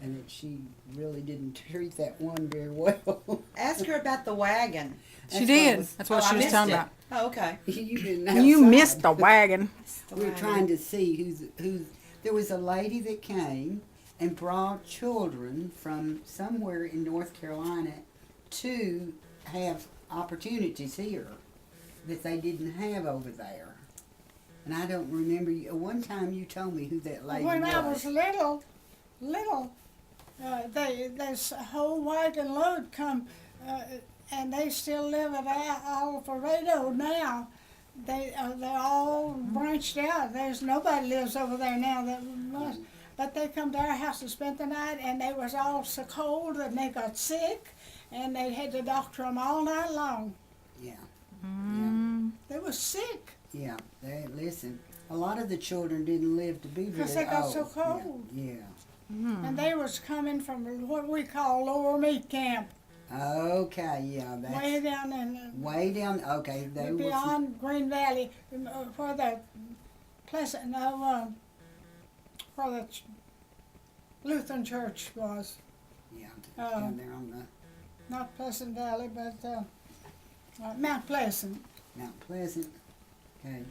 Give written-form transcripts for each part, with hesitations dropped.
and that she really didn't treat that one very well. Ask her about the wagon. She did. That's what she was talking about. Oh, okay. You didn't. You missed the wagon. We were trying to see who's. There was a lady that came and brought children from somewhere in North Carolina to have opportunities here that they didn't have over there. And I don't remember. One time you told me who that lady When was. I was little, this whole wagon load come, and they still live at Alvarado now. They're all branched out. There's nobody lives over there now that was. But they come to our house and spent the night, and they was all so cold and they got sick, and they had to doctor them all night long. Yeah. They was sick. Yeah. Listen. A lot of the children didn't live to be very old. Because they got so cold. Yeah. And they was coming from what we call Lower Meat Camp. Okay, yeah, that's Way down in way down. Okay, they was beyond Green Valley, where the Pleasant, no, where the Lutheran Church was. yeah down there on the Not Pleasant Valley, but Mount Pleasant. Mount Pleasant. Okay,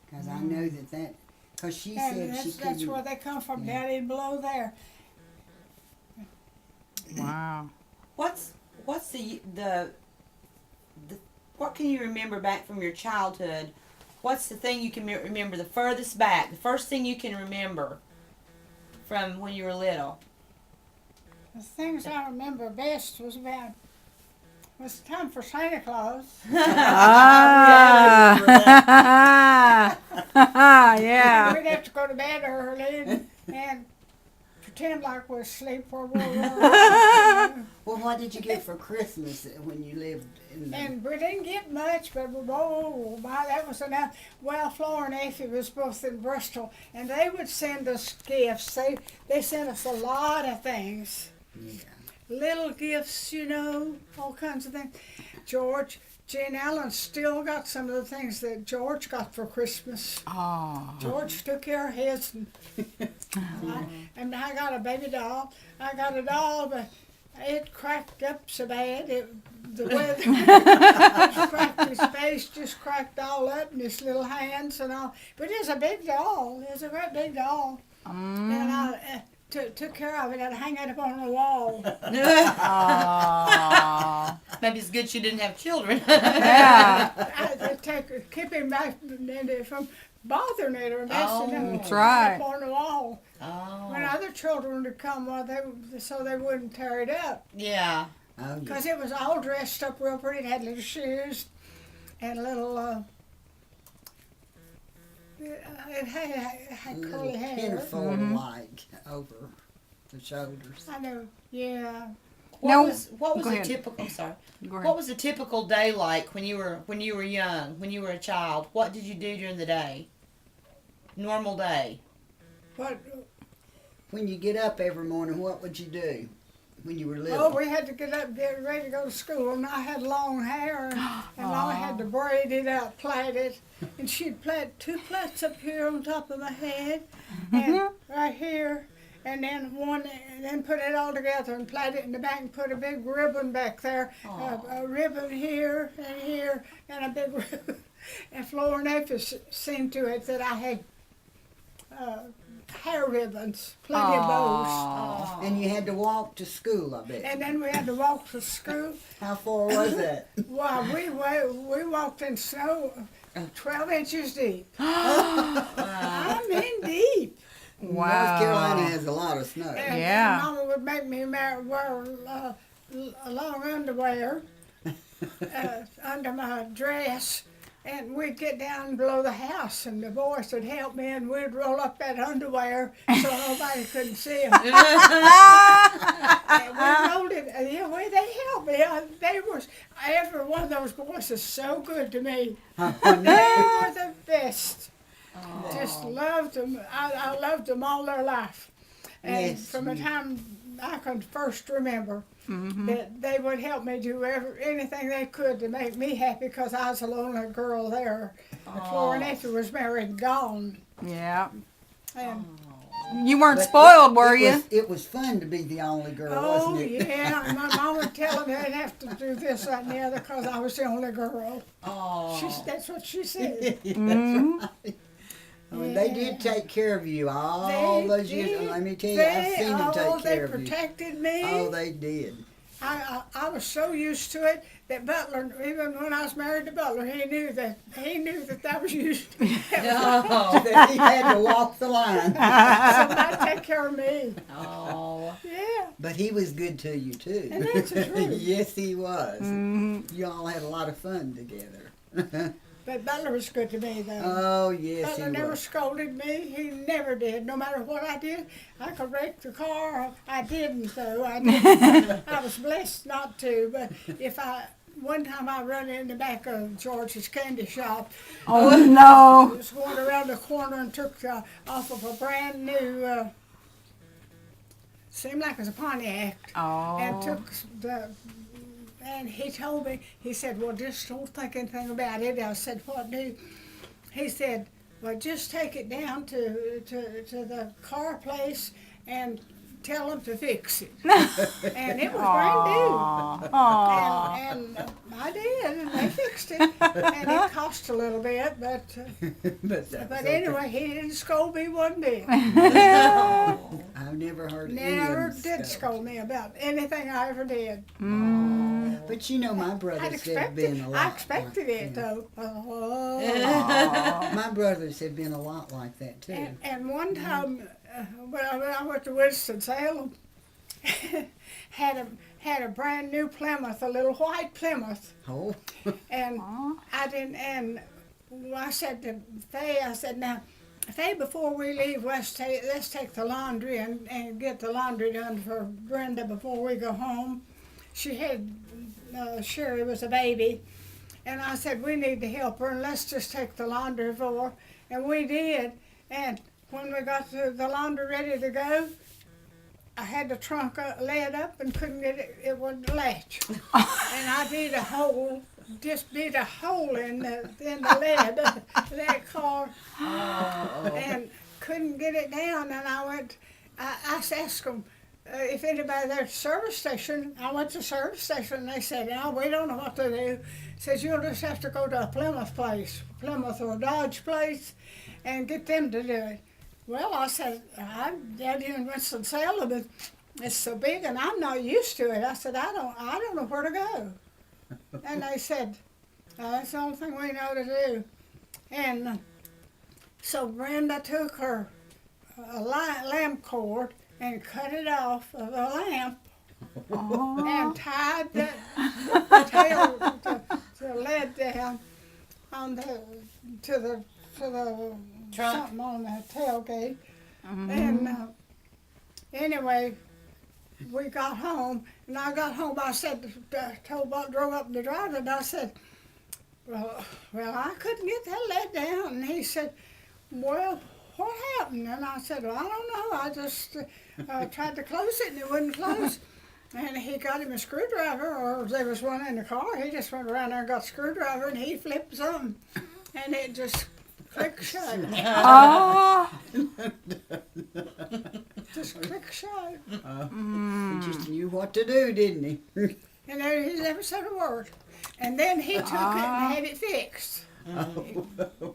because I know that because she said And she that's couldn't. where they come from, Yeah. down below there. Wow. What's the what can you remember back from your childhood? What's the thing you can remember the furthest back? The first thing you can remember from when you were little? The things I remember best was time for Santa Claus. Yeah. We'd have to go to bed early and pretend like we're asleep for a while. Well, what did you get for Christmas when you lived in the? And we didn't get much, but that was enough. Well, Flora and Effie was both in Bristol, and they would send us gifts. They sent us a lot of things. Yeah. Little gifts, all kinds of things. Jane Allen still got some of the things that George got for Christmas. Oh. George took care of his, and I got a baby doll. I got a doll, but it cracked up so bad. The weather cracked his face, just cracked all up, and his little hands and all. But it's a big doll. It's a great big doll. And I took care of it. I'd hang it up on the wall. Maybe it's good you didn't have children. Yeah. I'd keep him back from bothering it or messing him That's right. up on the wall. Oh. When other children would come, so they wouldn't tear it up. Yeah. Oh, yeah. Because it was all dressed up real pretty. It had little shoes and little, it had A curly little hair. pinafore like over the shoulders. I know, yeah. Now- What was go a ahead. typical? I'm sorry. Go ahead. What was a typical day like when you were young, when you were a child? What did you do during the day? Normal day. But, When you get up every morning, what would you do when you were little? we had to get up, get ready to go to school, and I had long hair, and I had to braid it out, plait it, and she'd plait 2 plaits up here on top of my head, and right here, and then then put it all together and plait it in the back and put a big ribbon back there, a ribbon here, and a big ribbon. And Flora and Effie seen to it that I had hair ribbons, plenty of those. And you had to walk to school, I bet. And then we had to walk to school. How far was that? Well, we walked in snow 12 inches deep. I mean deep. Wow. North Carolina has a lot of snow. And Yeah. Mama would make me wear long underwear under my dress. And we'd get down below the house, and the boys would help me, and we'd roll up that underwear so nobody couldn't see them. And we rolled it. They helped me. Every one of those boys is so good to me. They were the best. Just loved them. I loved them all their life. And Yes, from the time I could first remember, that they would help me do anything they could to make me happy, because I was a lonely girl there. Flora and Effie was married and gone. Yeah. And You weren't But spoiled, were it you? it was fun to be the only girl, Oh, wasn't it? yeah. And my mom would tell me I'd have to do this, that, and the other because I was the only girl. Oh. That's what she said. Mm-hmm. I mean, they did take care of you all They those years. did. And let me tell you, I've seen them take care of They you. protected me. Oh, they did. I was so used to it that Butler, even when I was married to Butler, he knew that was used. No. That he had to walk the line. Somebody take care of me. Oh. Yeah, But he was good to you, too. and that's the truth. Yes, he was. Mm-hmm. You all had a lot of fun together. But Butler was good to me, though. Oh, yes, Butler he never was. scolded me. He never did. No matter what I did, I could wreck the car. I didn't, though. I didn't. I was blessed not to. But one time I run in the back of George's candy shop. Oh no. Just went around the corner and took off of a brand new, seemed like it was a Pontiac, and Oh. took and he told me, he said, well, just don't think anything about it. I said, what do? He said, well, just take it down to the car place and tell them to fix it. And it was brand new. Aw. And I did, and they fixed it. And it cost a little bit, but But, that was but okay. anyway, he didn't scold me one bit. I've never heard any of Never them did scold me about anything I ever did. But you know, my I'd brothers have expected, been a lot. I expected like, it, yeah. though. Oh. My brothers have been a lot like that too. And one time, when I went to Winston-Salem, had a brand new Plymouth, a little white Plymouth, Oh, and I didn't. And I said to Faye, I said, now, Faye, before we leave, let's take the laundry and get the laundry done for Brenda before we go home. She had Sherry was a baby, and I said we need to help her, and let's just take the laundry for her. And we did. And when we got the laundry ready to go, I had the trunk led up and couldn't get it. It wouldn't latch. And I did a hole, just did a hole in the lid of that car, and couldn't get it down. And I asked them if anybody there at the service station. I went to the service station, and they said, no, we don't know what to do. Says you'll just have to go to a Plymouth place, Plymouth or Dodge place, and get them to do it. Well, I said, I'm down here in Winston-Salem, but it's so big and I'm not used to it. I said, I don't know where to go. And they said, that's the only thing we know to do. And so Brenda took her lamp cord and cut it off of the lamp and tied the lead down on to the Trunk. something on the tailgate. And anyway, we got home, and I got home. I said, drove up the drive, and I said, well, I couldn't get that lead down. And he said, well, what happened? And I said, well, I don't know. I just tried to close it, and it wouldn't close. And he got him a screwdriver, or there was one in the car. He just went around there and got a screwdriver, and he flipped something, and it just click shut. Oh. Just click shut. he just knew what to do, didn't he? And then he never said a word. And then he took it and had it fixed.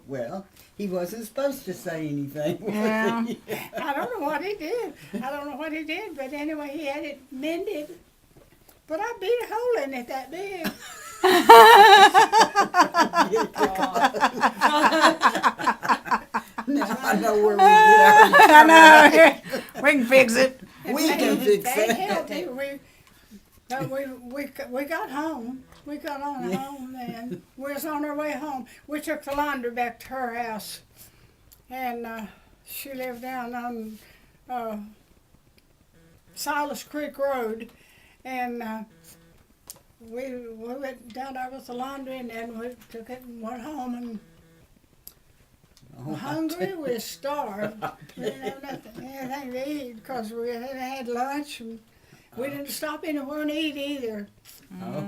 Well, he wasn't supposed to say anything. Was Yeah. he? I don't know what he did. But anyway, he had it mended. But I beat a hole in it that big. Now I know where we get I know. We can fix it. And We can fix they that. helped me. We got home. We got on home, and we was on our way home. We took the laundry back to her house, and she lived down on Silas Creek Road, and we went down there with the laundry, and we took it and went home, and Oh, hungry, we was starved. We didn't have anything to eat because we hadn't had lunch, and we didn't stop anywhere and eat either. Oh.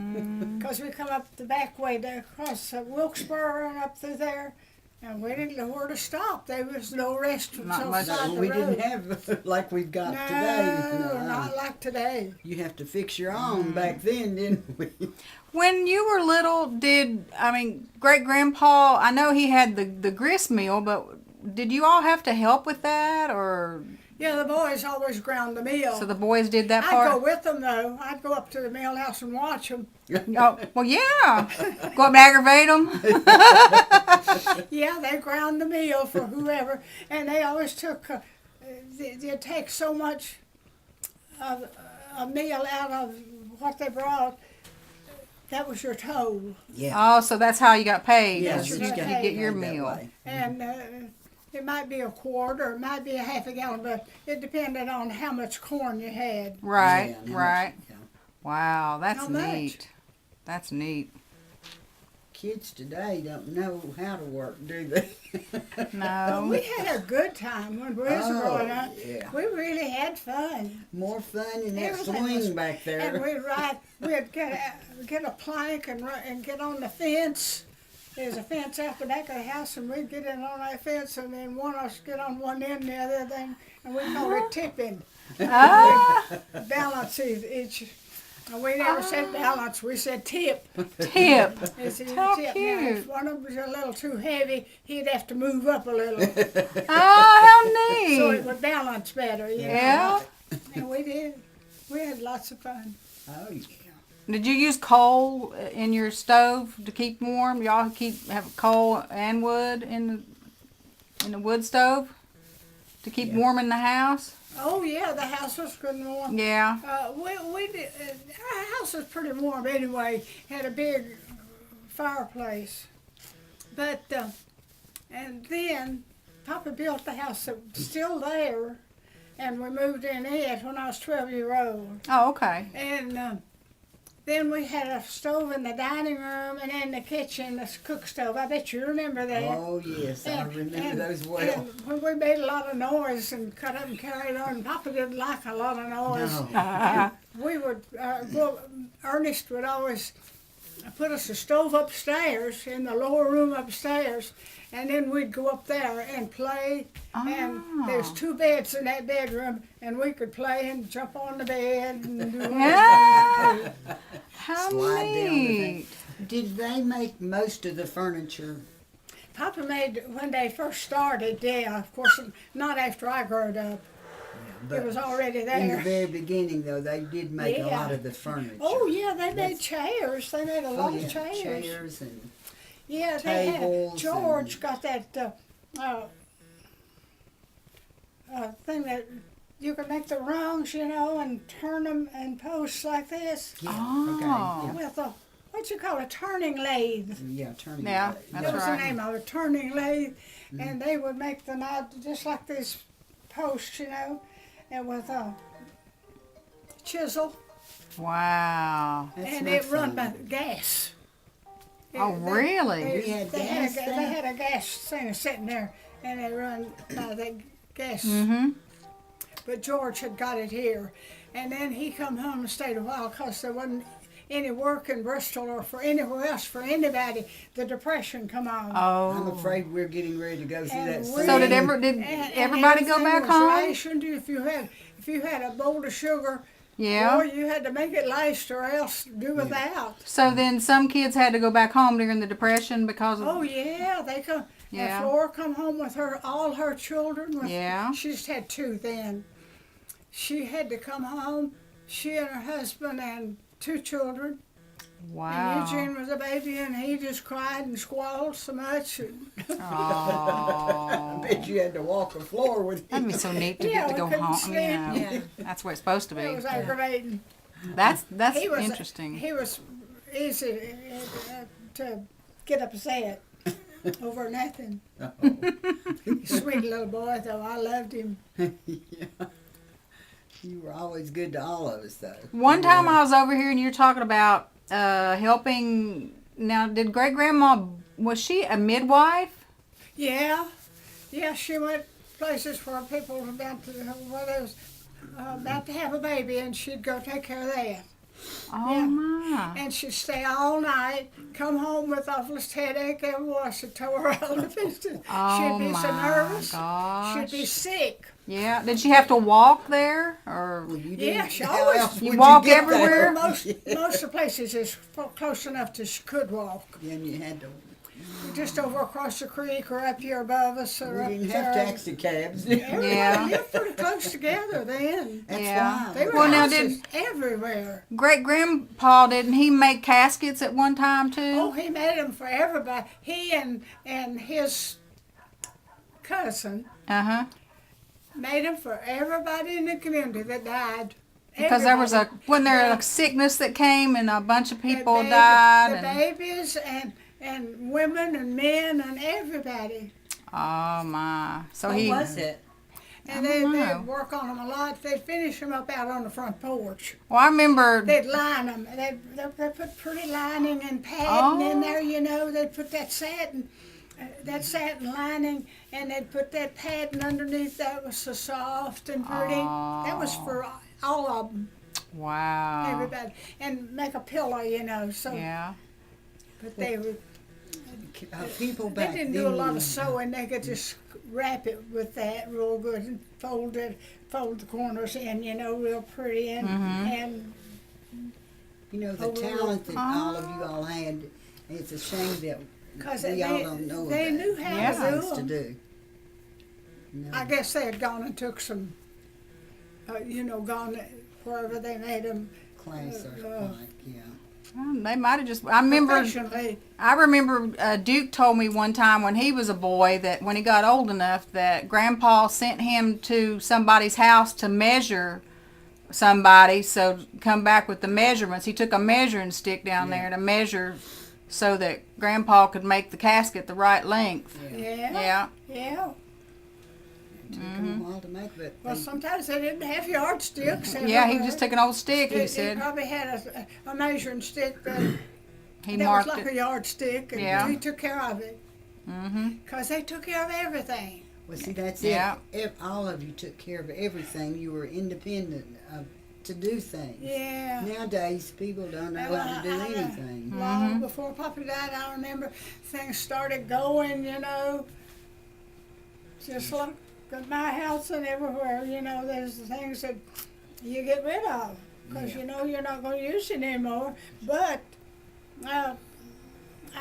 Because we come up the back way there across Wilkesboro and up through there, And we didn't know where to stop. There was no restaurants Not on the much. side of the we road. didn't have like we've got no, today. not like today. You have to fix your own back then, didn't we? When you were little, great grandpa, I know he had the grist mill, but did you all have to help with that, or Yeah, the boys always ground the meal. so the boys did that I'd go part? with them though. I'd go up to the mill house and watch them. Oh, well, yeah. Go up and aggravate them. Yeah, they ground the meal for whoever, and they always took. They'd take so much of a meal out of what they brought. That was your toll, Yeah. Oh, so that's how you got paid. Yeah, was you you got get paid your that meal. way. and it might be a quart or it might be a half a gallon, but it depended on how much corn you had. Right, Yeah, and how right. much- yeah. Wow, that's How much? neat. That's neat. Kids today don't know how to work, do they? No. We had a good time when we was growing up. Yeah. We really had fun. More fun in that Everything was- swing back there. And we'd get a plank and get on the fence. There's a fence out the back of the house, and we'd get in on that fence, and then one of us get on one end, and the other thing, and we called it tipping. Ah, Balance each. And we never said balance, we said tip. tip. It's a How tip. Now, cute. if one of them was a little too heavy, he'd have to move up a little Oh, how so it neat. would balance better. You know? Yeah. And we did. We had lots of fun. Oh, yeah. Did you use coal in your stove to keep warm? Y'all have coal and wood in the wood stove to keep Yeah. warm in the house? Oh yeah, the house was good and warm. Yeah. We did, our house was pretty warm anyway. Had a big fireplace, but and then Papa built the house that's still there, and we moved in it when I was 12-year old. Oh, okay. And then we had a stove in the dining room and in the kitchen, this cook stove. I bet you remember that. Oh, yes, I And- remember and- those well. And when we made a lot of noise and cut up and carried on, Papa didn't like a lot of noise. No. We would, Ernest would always put us a stove upstairs in the lower room upstairs, and then we'd go up there and play. And there's 2 beds in that bedroom, and we could play and jump on the bed and do Yeah. How Slide down the neat. Did they make most of the furniture? Papa made when they first started. Yeah, of course, not after I growed up. But It was already in the there. very beginning, though, they did make a Yeah. lot of the furniture. Oh yeah, they made That's- chairs. They made a Oh, lot yeah, of chairs. chairs and Yeah, they tables had. George and- got that thing that you can make the rungs, you know, and turn them and posts like this yeah, Oh. okay, with a what you call a turning lathe. yeah, turning. Yeah, blade. that's That was right. the name of it, turning lathe, and they would make the knot just like these posts, you know, and with a chisel, Wow. That's and not it run by fun. gas. Oh, really? We had gas they then? had a gas thing sitting there, and they run by that gas. Mm-hmm. But George had got it here, and then he come home and stayed a while because there wasn't any work in Bristol or for anywhere else for anybody. The Depression come on. I'm Oh. afraid we're getting ready to go through And that. we- same- So did And everybody go everything back was home? rationed. If you had a bowl of sugar, Yeah. or you had to make it last or else do without. So then some kids had to go back home during the Depression because of. Oh yeah, they come. Yeah. And Flora come home with all her children. Yeah. She just had 2 then. She had to come home. She and her husband and 2 children. Wow. And Eugene was a baby, and he just cried and squalled so much. Oh. I bet you had to walk the floor with That'd him. be so neat to Yeah, get to we go couldn't home. sleep. Yeah. That's where it's supposed to It be. was aggravating. That's He was interesting. He was easy to get upset over nothing. Sweet little boy, though. I loved him. Yeah. You were always good to all of us, though. One time I was over here and you were talking about helping. Now, did great grandma, was she a midwife? Yeah, yeah. She went places where people were about to, where they was about to have a baby, and she'd go take care of that. Oh Yeah. my. And she'd stay all night, come home with awfulest headache ever was. It tore her all to pieces. Oh She'd be so my nervous. gosh. She'd be sick. Yeah. Did she have to walk there, or Well, you Yeah, didn't. she How always- else You would walk get everywhere? there? Most of the places is close enough that she could walk. Then you had to. Just over across the creek or up here above us or We up didn't there. have taxi cabs. Everybody Yeah. lived pretty close together then. That's Yeah. why. They were Well, now houses everywhere. great grandpa, didn't he make caskets at one time too? Oh, he made them for everybody. He and his cousin Uh-huh. made them for everybody in the community that died. Because there was wasn't there Yeah. a sickness that came and a bunch of people The died The and babies and women and men and everybody. oh my. So What he was it? And I don't they'd know. work on them a lot. They'd finish them up out on the front porch. Well, I remember They'd line them. They'd put pretty lining and padding in Oh. there, you know. They'd put that satin lining, and they'd put that padding underneath that was so soft and pretty. That was for all of them, wow. everybody. And make a pillow, you know. So, Yeah. but they would. People They back didn't then. do a lot of sewing. They could just wrap it with that real good and fold the corners in, you know, real pretty and You know, the Oh, well, talent that all of you all had. It's a shame that 'cause we they- all don't know they about knew how to things do to 'em. do. No. I guess they had gone and took some, gone wherever they made them Class or uh, like, yeah. Well, they might have just. I remember. professionally. Duke told me one time when he was a boy that when he got old enough that Grandpa sent him to somebody's house to measure somebody, so come back with the measurements. He took a measuring stick down there to measure so that Grandpa could make the casket the right length. Yeah. Yeah. It took them a while to make, but Well, they- sometimes they didn't have yardsticks. Yeah, he just took an old stick, he He said. probably had a measuring stick that, He that was marked like it. a yardstick, and Yeah. he took care of it. Mm-hmm. Because they took care of everything. well, see, that's Yeah. it. All of you took care of everything. You were independent to do things. Yeah. Nowadays, people don't know how to do anything. Long before Papa died, I remember things started going, you know, just like at my house and everywhere, you know, there's the things that you get rid of because you know you're not going to use it anymore. But I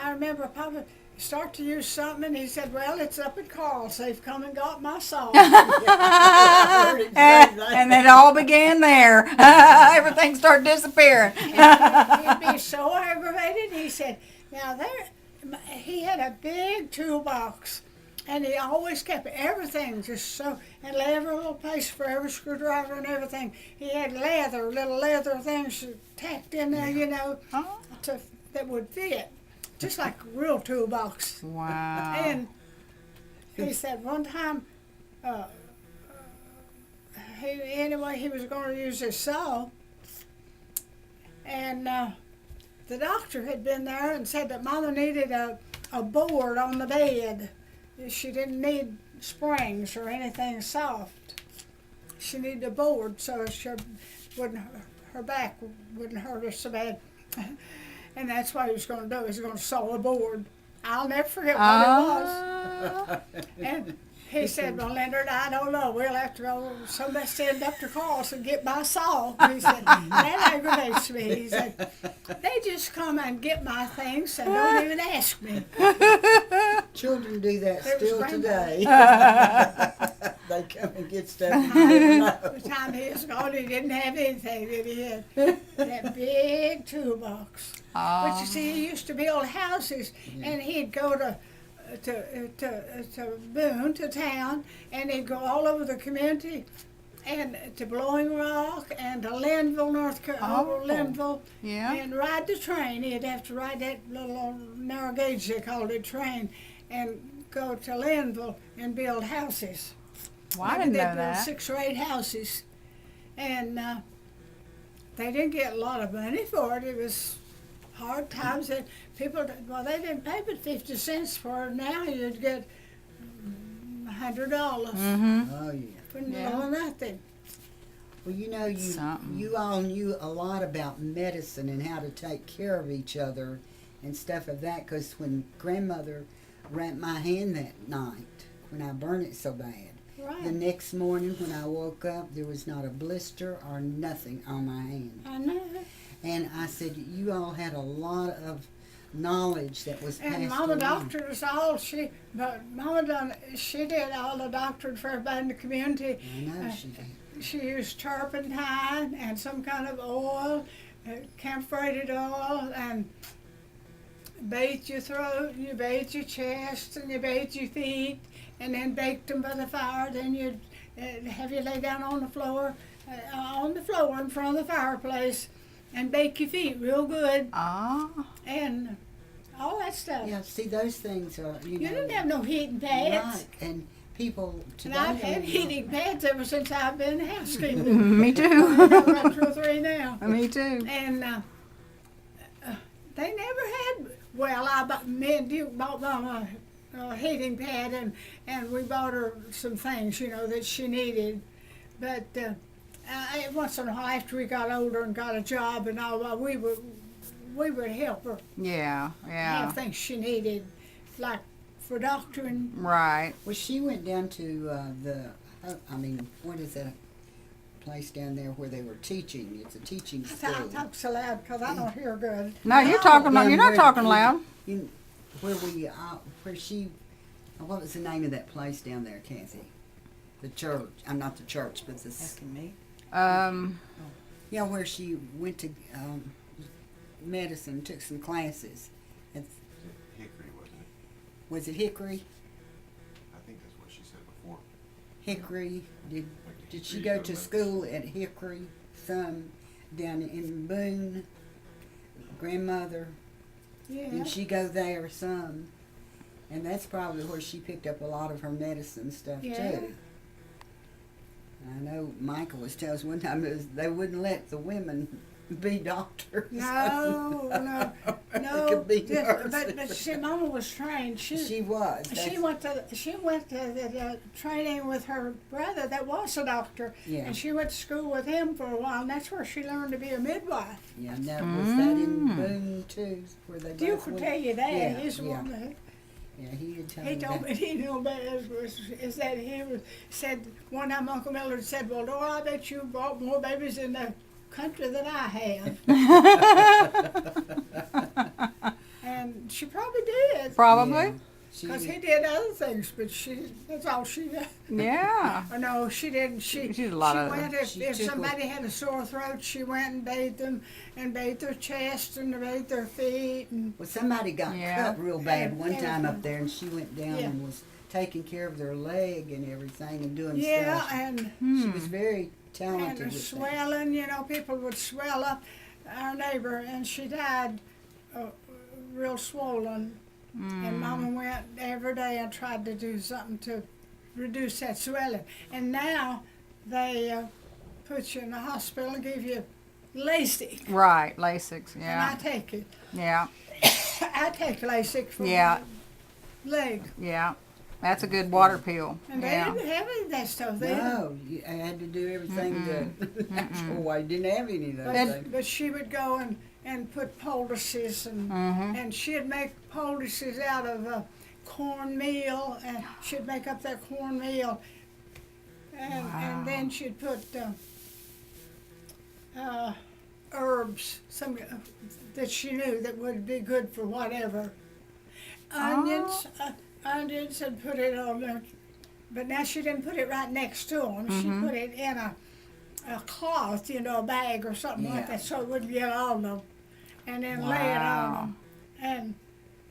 remember Papa start to use something and he said, well, it's up at Carl's. They've come and got my saw. And it all began there. Everything started disappearing. He'd be so aggravated. He said, now he had a big toolbox, and he always kept everything just so, and every little place for every screwdriver and everything. He had little leather things tacked in there, you know, Oh. that would fit, just like a real toolbox. Wow. And he said one time, he was going to use his saw, and the doctor had been there and said that Mama needed a board on the bed. She didn't need springs or anything soft. She needed a board so her back wouldn't hurt her so bad. And that's what he was going to do. He was going to saw a board. I'll never forget what it was. And he said, well, Leonard, I don't know. We'll have to go. Somebody send up to Carl's and get my saw. He said, that aggravates me. He said, they just come and get my things and don't even ask me. Children do that There was still grandpa. today. They come and get stuff and you don't know. By the time he was gone, he didn't have anything that he had. That big toolbox. But you see, he used to build houses, and he'd go to Boone, to town, and he'd go all over the community, and to Blowing Rock, and to Linville, North Carolina, Linville, Yeah. and ride the train. He'd have to ride that little narrow gauge, they called it, train, and go to Linville and build houses. Well, I Maybe didn't they'd know build that. 6 or 8 houses, and they didn't get a lot of money for it. It was hard times. And people, they didn't pay but 50 cents for it. Now you'd get $100 Mm-hmm. Oh, yeah. for Yeah. no nothing. Well, you know, Something. you all knew a lot about medicine and how to take care of each other and stuff of that. Because when grandmother wrapped my hand that night, when I burned it so bad, the Right. next morning when I woke up, there was not a blister or nothing on my hand. I know. And I said, you all had a lot of knowledge that was passed And Mama along. doctored us all. She did all the doctoring for everybody in the community. I know Uh, she did. She used turpentine and some kind of oil, camphorated oil, and bathed your throat, and you bathed your chest, and you bathed your feet, and then baked them by the fire. Then you'd have you lay down on the floor in front of the fireplace, and bake your feet real good, Ah. and all that stuff. Yeah, see, those things are, You didn't have no heating pads. right. And people And today I've had don't heating pads ever since I've been housekeeping. Me I've too. got 2 or 3 now. Me too. And they never had, well, me and Duke bought Mama a heating pad, and we bought her some things, you know, that she needed. But once in a while, after we got older and got a job and all, we would help her Yeah, yeah. have things she needed, like for doctoring. Right. Well, she went down to what is that place down there where they were teaching? It's a teaching I school. talk so loud because I don't hear good. No, you're talking. Down You're not where- talking loud. Where she, what was the name of that place down there, Kathy? The church. I'm not the church, but the Asking me. yeah, where she went to medicine, took some classes. It's, Hickory, wasn't it? was it Hickory? I think that's what she said before. Hickory. Did Like she Hickory go got to medicine. school at Hickory? Some down in Boone. Grandmother. Yeah. Did she go there some? And that's probably where she picked up a lot of her medicine stuff Yeah. too. I know Michael was telling us one time they wouldn't let the women be doctors. No. They could be but nurses. see, Mama was trained. She was. She That's- went to the training with her brother that was a doctor, Yeah. and she went to school with him for a while, and that's where she learned to be a midwife. Yeah, and that was that in Boone too, where they Duke both will went? tell you that. Yeah, He's the yeah. one that Yeah, he had told he me told that. me. He knew about is that he said one time Uncle Miller said, "Well, Dora, I bet you brought more babies in the country than I have." And she probably did. Probably. Yeah, she Because did. he did other things, but that's all she did. Yeah. Oh, no, she didn't. She did a lot of- went She if took somebody had a sore throat, she went and bathed them, and bathed their chest, and bathed their feet, and Well, somebody got Yeah. cut real bad one time Everything. up there, and she went down Yeah. and was taking care of their leg and everything and doing yeah, stuff. and She was very talented and with that. swelling. You know, people would swell up. Our neighbor, and she died real swollen. And Mama went every day and tried to do something to reduce that swelling. And now they put you in the hospital and give you LASIK. Right. Lasix. And Yeah. I take it. Yeah. I take LASIK for Yeah. my leg. Yeah. That's a good water pill. And they Yeah. didn't have any of that stuff. They didn't. No, I had to do everything the natural way. Didn't have any of those things. But she would go and put poultices and she'd make poultices out of cornmeal, and she'd make up that cornmeal, and then she'd put herbs, some that she knew that would be good for whatever. Onions, and put it on there. But now she didn't put it right next to them. She put it in a cloth, you know, a bag or something like Yeah. that, so it wouldn't get on them. And then lay it on them and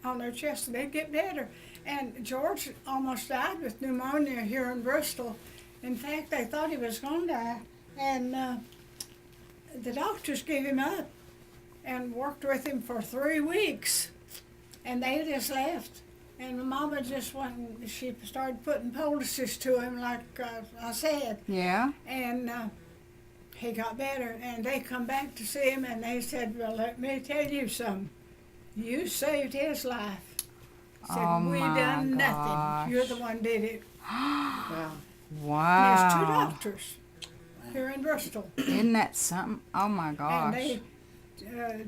on their chest, and they'd get better. And George almost died with pneumonia here in Bristol. In fact, they thought he was going to die, and the doctors gave him up and worked with him for 3 weeks, and they just left. And Mama just went, she started putting poultices to him, like I said, Yeah. and he got better. And they come back to see him, and they said, "Well, let me tell you something. You saved his life." Said, Oh, "We my done gosh. nothing. You're the one did it." Wow. There's 2 Wow. doctors. here in Bristol. Isn't that something? Oh my And gosh. they,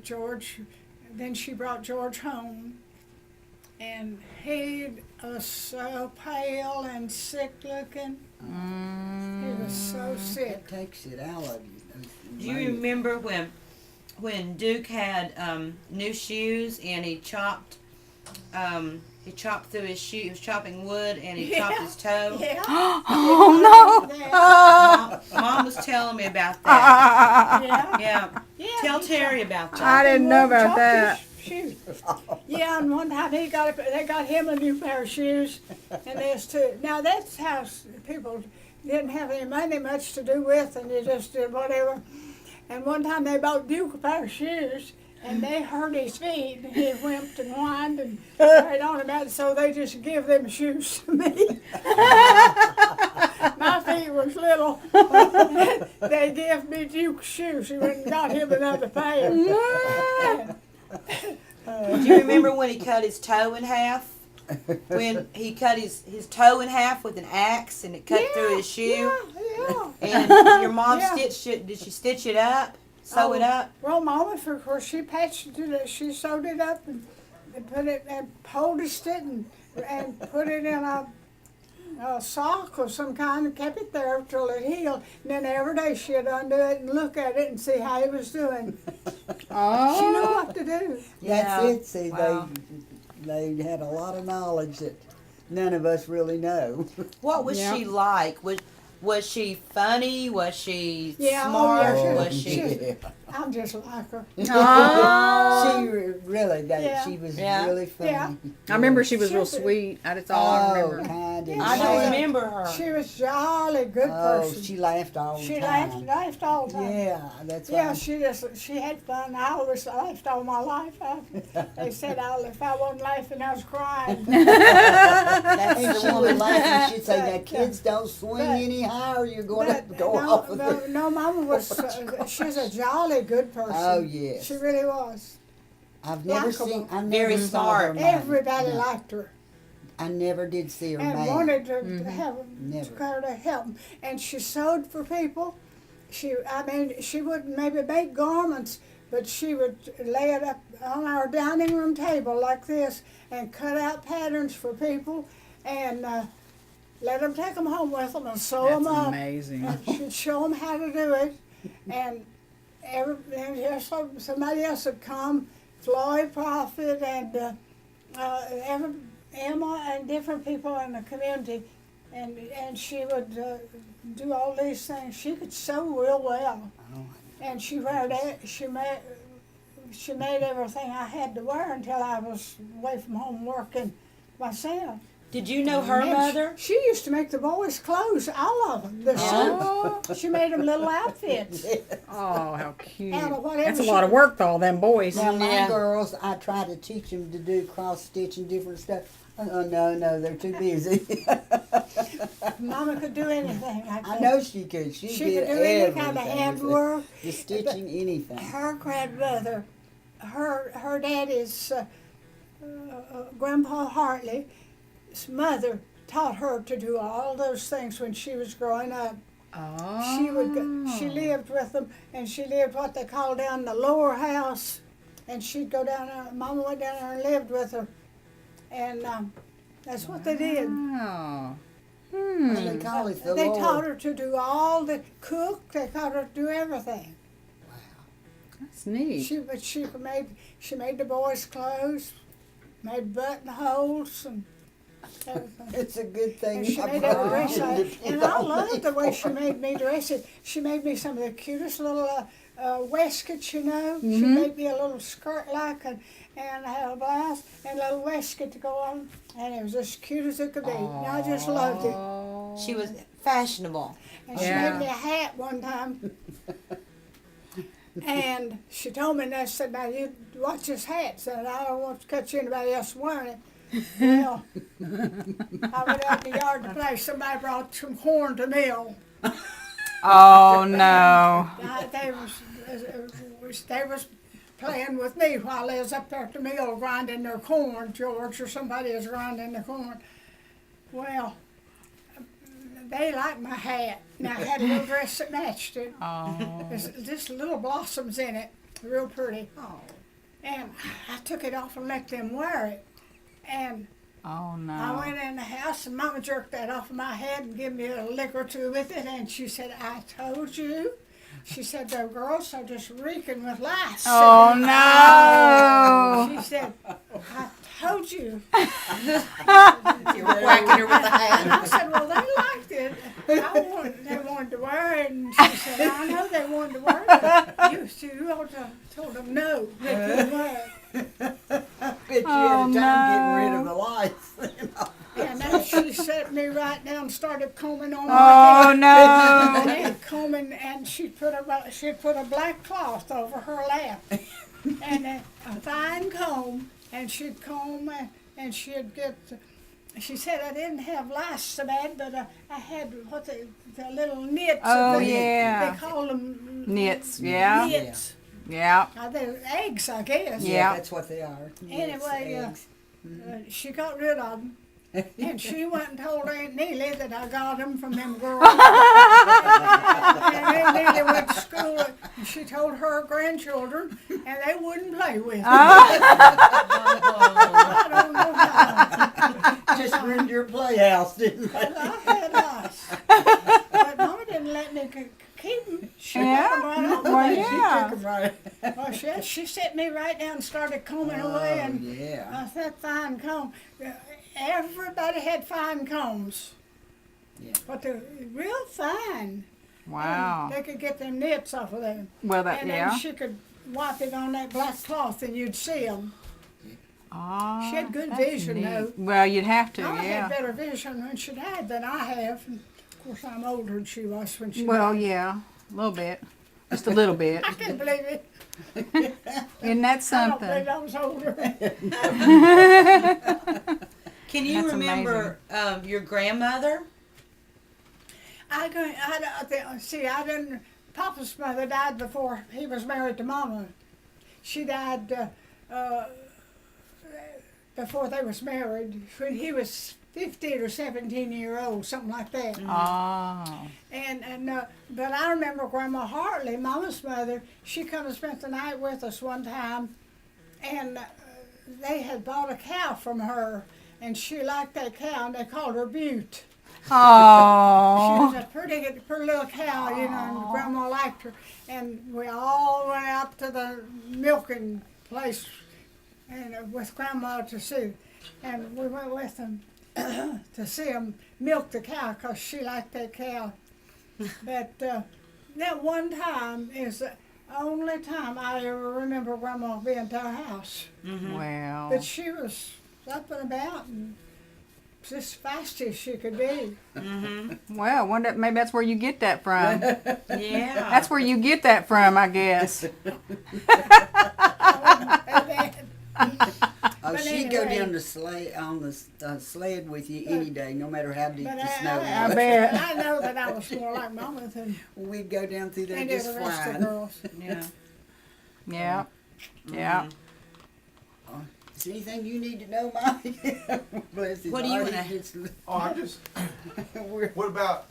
George, then she brought George home, and he was so pale and sick looking. He was so sick. It takes it out of you. Do you remember when Duke had new shoes and he chopped through his shoe? He was chopping wood and he chopped his toe. Yeah. Oh no! Mom was telling me about that. Yeah. Yeah. Yeah. Tell Terry about I that. didn't know about that. Yeah, and one time they got him a new pair of shoes, and there's two. Now that's how people didn't have any money much to do with, and they just did whatever. And one time they bought Duke a pair of shoes, and they hurt his feet, and he whimped and whined and carried on about it, so they just give them shoes to me. My feet was little. They gave me Duke's shoes. He went and got him another pair. Do you remember when he cut his toe in half? When he cut his toe in half with an axe and it cut through his shoe? Yeah. And your mom Yeah. stitched it. Did she stitch it up? Sew it up? Well, Mama, of course, she patched it. She sewed it up and put it and polished it and put it in a sock of some kind and kept it there till it healed. And then every day she'd undo it and look at it and see how he was doing. Oh. She knew what to do. That's Yeah. it. See, Wow. they had a lot of knowledge that none of us really know. What was Yeah. she like? Was she funny? Was she Yeah, oh, smart? yeah, Was she- she? I'm just like her. Oh. She really, Yeah. she was Yeah. really funny. Yeah. I remember she was real She- sweet. That's all I Oh, remember. kind and I Yeah. don't sweet. remember her. She was jolly good Oh, person. she laughed all the She time. laughed all the time. Yeah, that's Yeah, right. she had fun. I always laughed all my life. They said if I wasn't laughing, I was crying. That's And the she would woman. laugh and she'd say, "Now, But, kids, don't swing but- any higher. You're going to But go no, off of it." no, Mama was. She's a jolly good person. Oh yes, She really was. I've never likable. seen. I Very never saw her smart. mom. Everybody No, liked her I never did see her and mad. wanted to have Never. her to help 'em. And she sewed for people. She wouldn't maybe make garments, but she would lay it up on our dining room table like this and cut out patterns for people and let them take them home with them and sew them That's up. amazing. And she'd show them how to do it, and somebody else would come, Floyd Prophet and Emma and different people in the community, and she would do all these things. She could sew real well, Oh, and she made everything I had to wear until I was away from home working myself. Did you know her And mother? She used to make the boys' clothes, all of them. The suits. She made them little outfits. Oh, how cute. Out of whatever That's a she lot of could- work for all them boys. Now my Yeah. girls, I try to teach them to do cross stitch and different stuff. Oh no, they're too busy. Mama could do anything like I that. know she could. She She did could do any everything. kind of handwork. The stitching, anything. Her grandmother, her daddy's Grandpa Hartley's mother taught her to do all those things when she was growing up. Oh. She lived with them, and she lived what they call down the lower house, and she'd go down there. Mama went down there and lived with her, and that's what they did. Wow. What do they call it? The They Lord. taught her to do all the cook. They taught her to do everything. That's neat. She made the boys' clothes, made buttonholes and everything. It's a good thing. And she my made every brother dress. didn't depend And I on loved me the way for she it. made me dress it. She made me some of the cutest little waistcoats, you know. She made me a little skirt like and I had a blouse and a little waistcoat to go on. And it was as cute as it could be. And I just loved it. Oh. She was fashionable. And she Yeah. made me a hat one time. And she told me, and I said, "Now you watch this hat." Said, "I don't want to catch anybody else wearing it." Well, I went out in the yard to play. Somebody brought some corn to mill. Oh no. They was playing with me while they was up there at the mill grinding their corn. George or somebody was grinding the corn. Well, they liked my hat. And I had a little dress that matched it. Oh. There's just little blossoms in it, real pretty. Oh, And I took it off and let them wear it. And Oh I no. went in the house and Mama jerked that off of my head and gave me a lick or two with it. And she said, I told you. She said, the girls are just reeking with lice. Oh no. She said, I told you. You were whacking her with the And hat. I said, well, they liked it. They wanted to wear it. And she said, I know they wanted to wear it. You ought to told them no. They couldn't wear it. bet you Oh, had a time getting rid no. of the lights. And then she set me right down and started combing on my Oh head. no. And combing, and she'd put a black cloth over her lap, and a fine comb, and she'd comb, and she'd get. She said I didn't have lice so bad, but I had the little nits. Oh, They yeah. call them Knits, yeah. Nits. Yeah. They're eggs, I guess. Yeah. That's what they are. Anyway, Yes, She got rid of them. And she went and told Aunt Neely that I got them from them girls. And Aunt Neely went to school, and she told her grandchildren, and they wouldn't play with them. I don't know how. just ruined your playhouse, didn't they? But I had lice. But Mama didn't let me keep them. She Yeah. took them right off. Well, me. yeah. Took 'em right. Well, she set me right down and started combing away, and yeah. that fine comb. Everybody had fine combs. Yeah. But they're real fine. Wow. They could get their nits off of them. Well, that And yeah. then she could wipe it on that black cloth and you'd see them. Oh, She had good that's vision, neat. though. Well, you'd have to, Mama yeah. had better vision when she died than I have. And of course, I'm older than she was when she Well, died. yeah, a little bit, just a little bit. I can't believe it. Isn't that I don't believe something? I was older. Can you That's remember your grandmother? I didn't. Papa's mother died before he was married to Mama. She died before they was married when he was 15 or 17-year-old, something like that. Oh, But I remember Grandma Hartley, Mama's mother. She come and spent the night with us one time, and they had bought a cow from her, and she liked that cow, and they called her Butte. She oh, was a pretty little cow, you know, and Grandma liked her. And we all went out to the milking place and with Grandma to see. And we went with them to see them milk the cow because she liked that cow. But that one time is the only time I ever remember Grandma being to our house. well, But she was up and about and just fast as she could be. well, wonder maybe that's where you get that from. Yeah. That's where you get that from, I guess. Oh, But she'd go anyway. down the sled on the sled with you any day, no matter how deep But the snow I was. bet. I know that I was more like Mama than We'd go down through there any of just the rest of the flying. girls. Yeah. Yeah, yeah. Is there anything you need to know, Mike? Bless his What do you heart, wanna- he just- Oh, I'm just. we're- What about?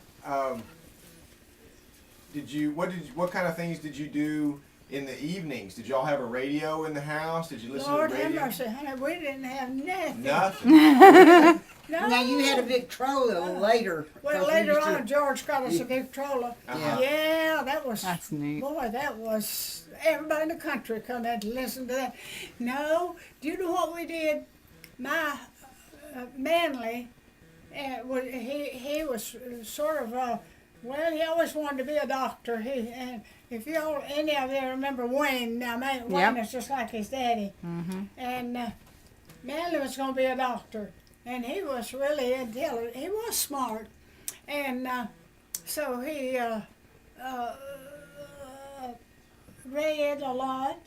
What kind of things did you do in the evenings? Did y'all have a radio in the house? Did you listen Lord to the have radio? mercy, honey, we didn't have nothing. Nothing. No. Now you had a Victrola later. Well, 'cause we later used to- on, George got us a Victrola. Uh-huh. Yeah, that was, That's neat. boy, that was, everybody in the country come in to listen to that. No, do you know what we did? My Manley, he was sort of, well, he always wanted to be a doctor. And if any of you remember Wayne, now Wayne Yep. is just like his daddy. And Manley was going to be a doctor. And he was really intelligent. He was smart. And so he read a lot.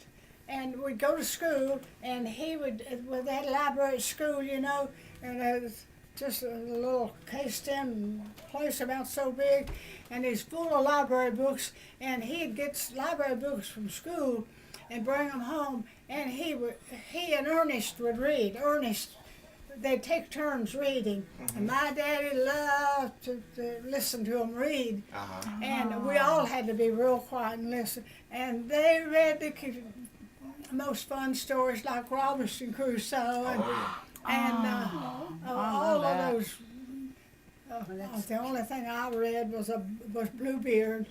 And we'd go to school, and he would, with that library at school, you know, and it was just a little cased-in place about so big, and he's full of library books, and he'd get library books from school and bring them home, and he and Ernest would read. Ernest they'd take turns reading. And my daddy loved to listen to them read. And we all had to be real quiet and listen. And they read the most fun stories like Robinson Crusoe and all of those. The only thing I read was Bluebeard.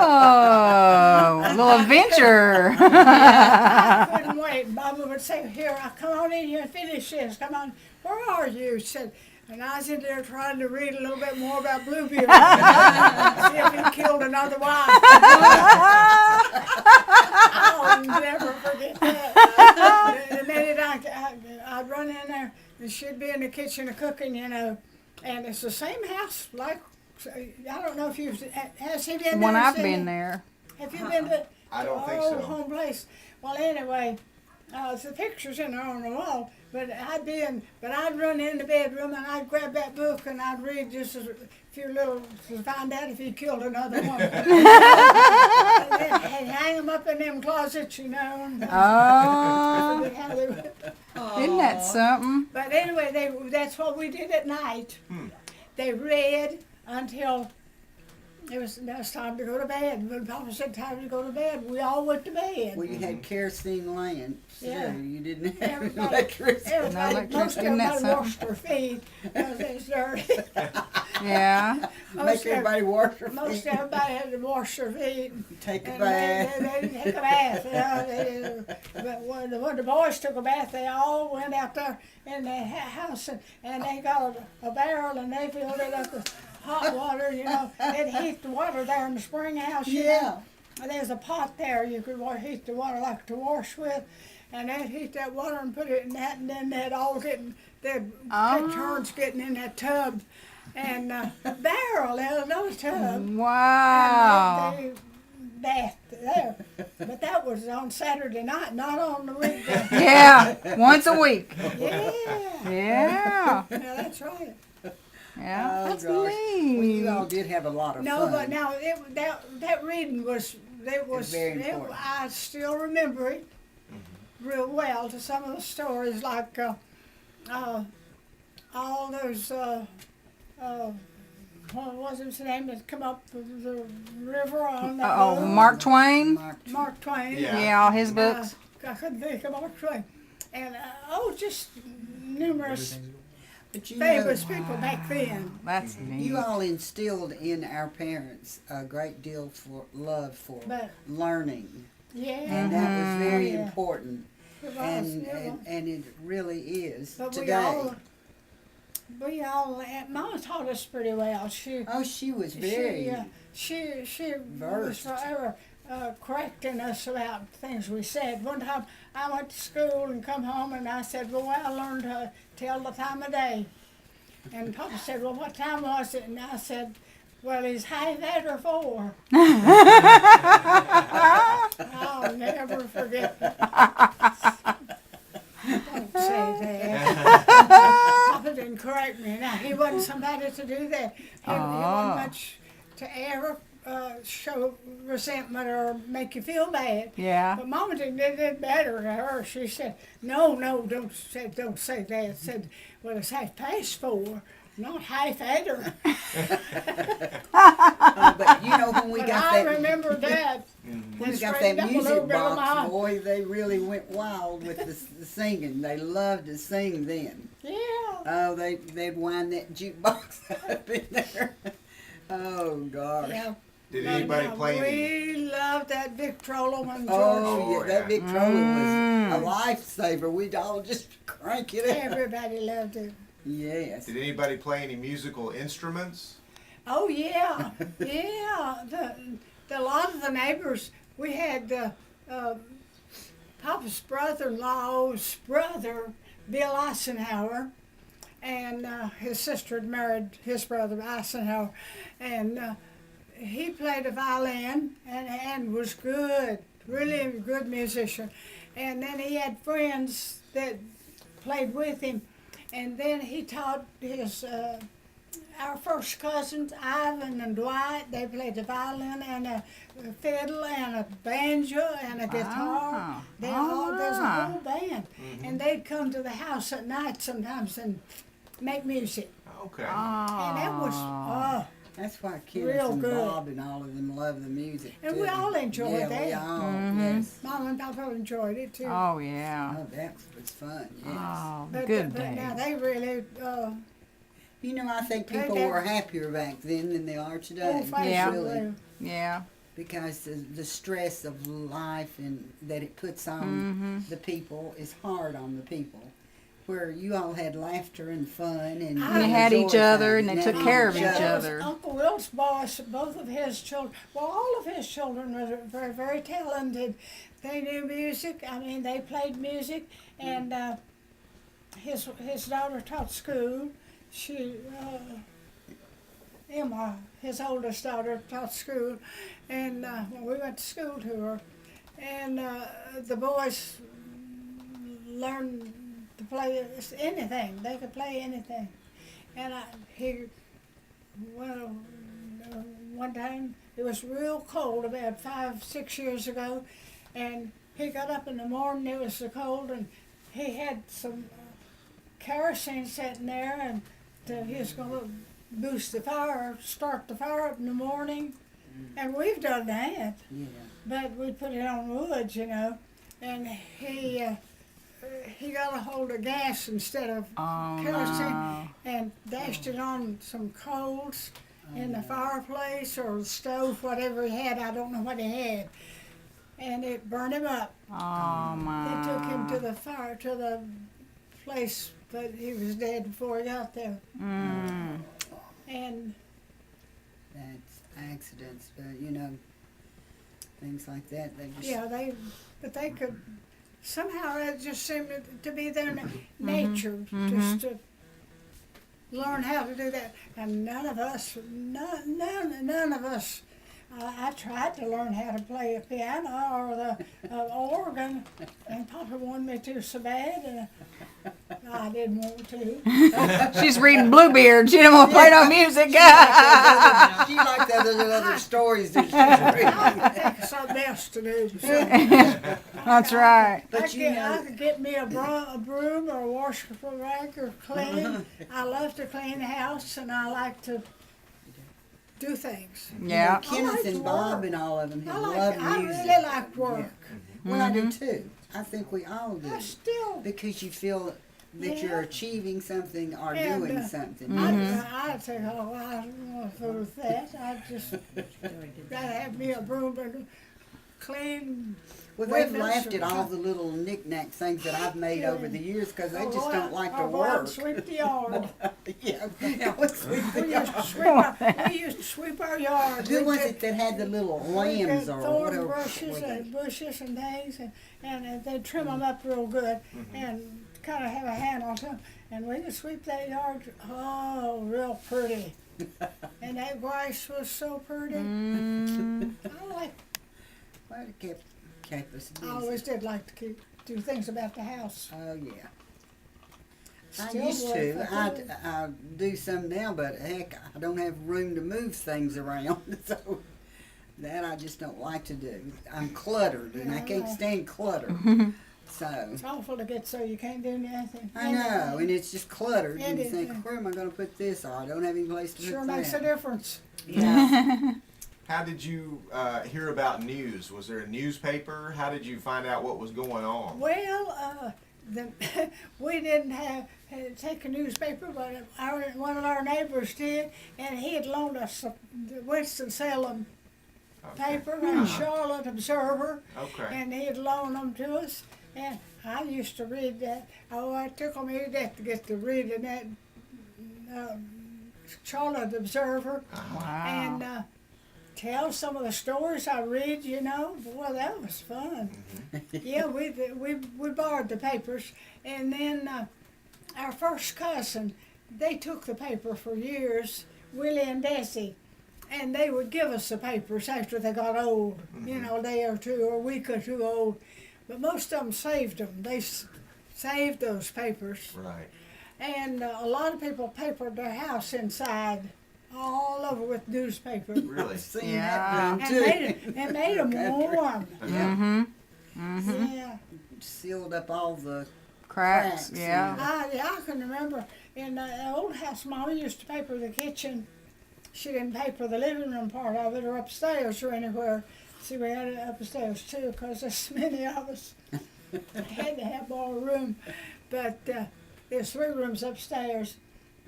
Oh, a little adventure. I couldn't wait. Mama would say, "Here, come on in here and finish this. Come on. Where are you?" She said, and I was in there trying to read a little bit more about Bluebeard. See if he killed another wife. I'll never forget that. The minute I'd run in there, and she'd be in the kitchen cooking, you know. And it's the same house, like, I don't know if you've, has he been there? When I've been there. Have you been to I don't think old so. home place? Well, anyway, the pictures in there on the wall, but I'd run in the bedroom and I'd grab that book and I'd read just a few little to find out if he killed another one. And then hang them up in them closets, you know. And, Oh, forget how they isn't that something? But anyway, that's what we did at night. They read until it was time to go to bed. When Papa said time to go to bed, we all went to bed. Well, you had kerosene lamps. Yeah. Too. You didn't have Everybody- electricity. Most Isn't that everybody washed their feet because they was dirty. Yeah. Make everybody wash their Most feet. everybody had to wash their feet. Take a And bath. they didn't take a bath. You know, but when the boys took a bath, they all went out there in the house and they got a barrel and they filled it up with hot water, you know. They'd heat the water there in the spring house, you know. And there's a pot there you could heat the water like to wash with. And they'd heat that water and put it in that, and then they'd take turns getting in that tub. And barrel, there was no tub. Wow. And they bathed there. But that was on Saturday night, not on the weekday. Yeah, once a week. Yeah. Yeah. Yeah, that's right. Yeah, Oh, that's gosh. Well, neat. you all did have a lot of No, fun. but now that reading was very important. I still remember it real well. To some of the stories, like all those what was his name that come up the river on that Oh, boat? Mark Twain. Mark Twain. Yeah. Yeah, all his books. I couldn't think of Mark Twain, and just numerous But you famous know, people back then. That's neat. you all instilled in our parents a great deal for love for But learning, yeah, and that was very Yeah. important. it was, And, it was. and it really is But today. we all, Mama taught us pretty well. She was very. she was versed. forever correcting us about things we said. One time I went to school and come home and I said, "Well, I learned to tell the time of day." And Papa said, "Well, what time was it?" And I said, "Well, it's 8 or 4." I'll never forget that. Don't say that. Papa didn't correct me. Now, he wasn't somebody to do that. He wasn't much to ever show resentment or make you feel bad. Yeah. But Mama did better to her. She said, "No, don't say that." Said, "Well, it's 4:30, not 8:30." But you know when we But got I that. remember that. When we got straightened that up a little music bit of box, my- boy, they really went wild with the singing. They loved to sing then. Yeah. Oh, they'd wind that jukebox up in there. Oh gosh. Yeah. Did But anybody now, play any? We loved that Victrola one, George. Oh, yeah, Oh, that yeah. big troller was a lifesaver. We'd all just crank it up. Everybody loved it. Yes. Did anybody play any musical instruments? Oh yeah, yeah. A lot of the neighbors, we had Papa's brother-in-law's brother, Bill Eisenhower, and his sister had married his brother Eisenhower, and he played the violin and was good, really a good musician. And then he had friends that played with him, and then he taught his our first cousins, Ivan and Dwight, they played the violin and a fiddle and a banjo and a guitar. They all, there's a whole band. And they'd come to the house at night sometimes and make music. Okay. And that was, That's why Kenneth Real and good. Bob and all of them love the music and too. we all enjoyed Yeah, that. we all, yes. Mom and Papa enjoyed it too. Oh yeah. Oh, that was fun, yes. Oh, but, good but now days. they really, You know, I think They- people they- were happier back then than they are today. old-fashioned Yeah. Really. way. Yeah. Because the stress of life and that it puts on the people is hard on the people. Where you all had laughter and fun and And they had each enjoyed other things. and they Now took you care of don't. each other. Uncle Will's boss, both of his children, well, all of his children were very, very talented. They knew music. I mean, they played music, and his daughter taught school. She, Emma, his oldest daughter, taught school, and we went to school to her, and the boys learned to play anything. They could play anything, and one time it was real cold about 5-6 years ago, and he got up in the morning. It was so cold, and he had some kerosene sitting there, and he was going to boost the fire, start the fire up in the morning, and we've done that. Yeah. But we put it on wood, you know, and he got a hold of gas instead of Oh kerosene no. and dashed it on some coals in the fireplace or the stove, whatever he had. I don't know what he had, and it burned him up. Oh my. They took him to the place, but he was dead before he got there. Mm. And That's accidents, but you know, things like that. They just yeah, they could somehow it just seemed to be their nature, just to learn how to do that. And none of us. I tried to learn how to play a piano or the organ, and Papa wanted me to so bad, and I didn't want to. She's reading Bluebeard. She didn't want to play no music. she liked other stories that she was reading. I think it's something else to do. So That's right. But you know, I could get me a broom or a washer for rag or clean. I love to clean the house, and I like to do things. Yeah. Kenneth I and like Bob work. and all of them have I loved music. really like work. Well, I do too. I think we all do. I still. Because you feel that you're achieving something or And, doing something. I think, oh, I don't want to fool with that. I just gotta have me a broom and clean. Well, they've windows laughed and at all the little knick-knack things that I've made over the years because they just don't like to Or go out and work. sweep the yard. Yeah, let's sweep the We yard. used to sweep our yard. Who We was did- it that had the little we lambs did or thorn whatever? bushes were they? and bushes and things, and they'd trim them up real good and kind of have a handle to them. And we could sweep that yard, real pretty. And that grass was so pretty. Mm. Well, it kept us I busy. always did like to do things about the house. Oh, yeah. I Still used do to. if I could. I do some now, but heck, I don't have room to move things around. So that I just don't like to do. I'm cluttered, and I can't stand clutter. So It's awful to get so you can't do nothing. I know, and it's just cluttered. And you It is, think, yeah. where am I going to put this? Oh, I don't have any place to Sure put makes a that. difference. Yeah. How did you hear about news? Was there a newspaper? How did you find out what was going on? Well, we didn't take a newspaper, but one of our neighbors did, and he had loaned us the Winston-Salem paper and Charlotte Observer, Okay. and he had loaned them to us, and I used to read that. Oh, it took me to death to get to reading that Charlotte Observer, Wow. and tell some of the stories I read, you know. Boy, that was fun. Yeah, we borrowed the papers, and then our first cousin, they took the paper for years, Willie and Desi, and they would give us the papers after they got old, you know, a day or two or a week or two old. But most of them saved them. They saved those papers. Right. And a lot of people papered their house inside all over with newspaper. Really? Seen Yeah. that And done made, too. and made them warm. Mm-hmm. Mm-hmm. Yeah. Sealed up all the Cracks. Cracks, Yeah. I can remember in the old house, Mama used to paper the kitchen. She didn't paper the living room part of it or upstairs or anywhere. See, we had it upstairs too because there's so many of us. Had to have all room. But there's 3 rooms upstairs.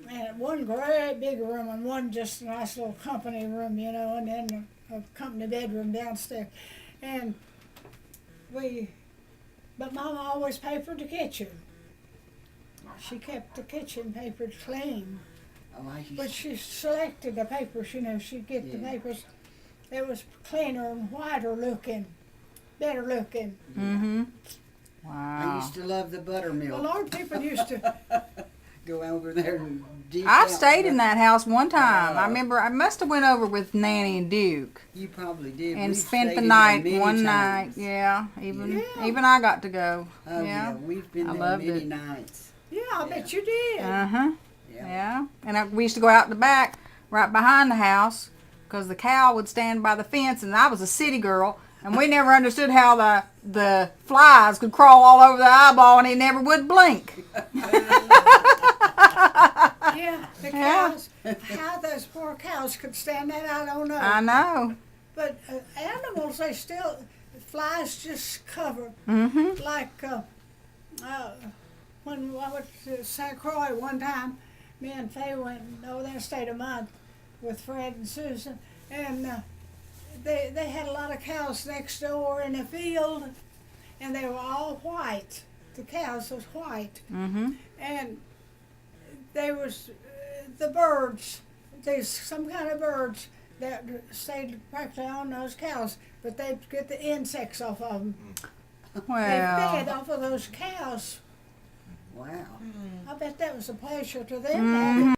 And one great big room and one just a nice little company room, you know, and then a company bedroom downstairs. And but Mama always papered the kitchen. She kept the kitchen papered clean. oh, I used But she selected the papers, you know, she'd get the Yeah. papers that was cleaner and whiter looking, better looking. Mm-hmm. I Wow. used to love the A buttermilk. lot of people used to, Go over there and dish I out stayed in the- that house one time. I Wow. remember I must have went over with Nanny and Duke You probably did. and We've spent stayed the in there night many one night. times. Yeah, even Yeah. even I got to go. Oh yeah, Yeah. we've been I there loved many it. nights. yeah, I bet you did. Uh huh. Yeah. Yeah. And we used to go out the back, right behind the house, because the cow would stand by the fence, and I was a city girl, and we never understood how the flies could crawl all over the eyeball, and he never would blink. Yeah, the Yeah. cows, how those poor cows could stand that, I don't know. I know. But animals, they still, flies just cover. Mm-hmm. Like when I went to St. Croix one time, me and Faye went over there and stayed a month with Fred and Susan, and they had a lot of cows next door in the field, and they were all white. The cows was white, Mm-hmm. and they was the birds. There's some kind of birds that stayed practically on those cows, but they'd get the insects off of them. They fed Well. off of those cows. Wow. I bet that was a pleasure to them.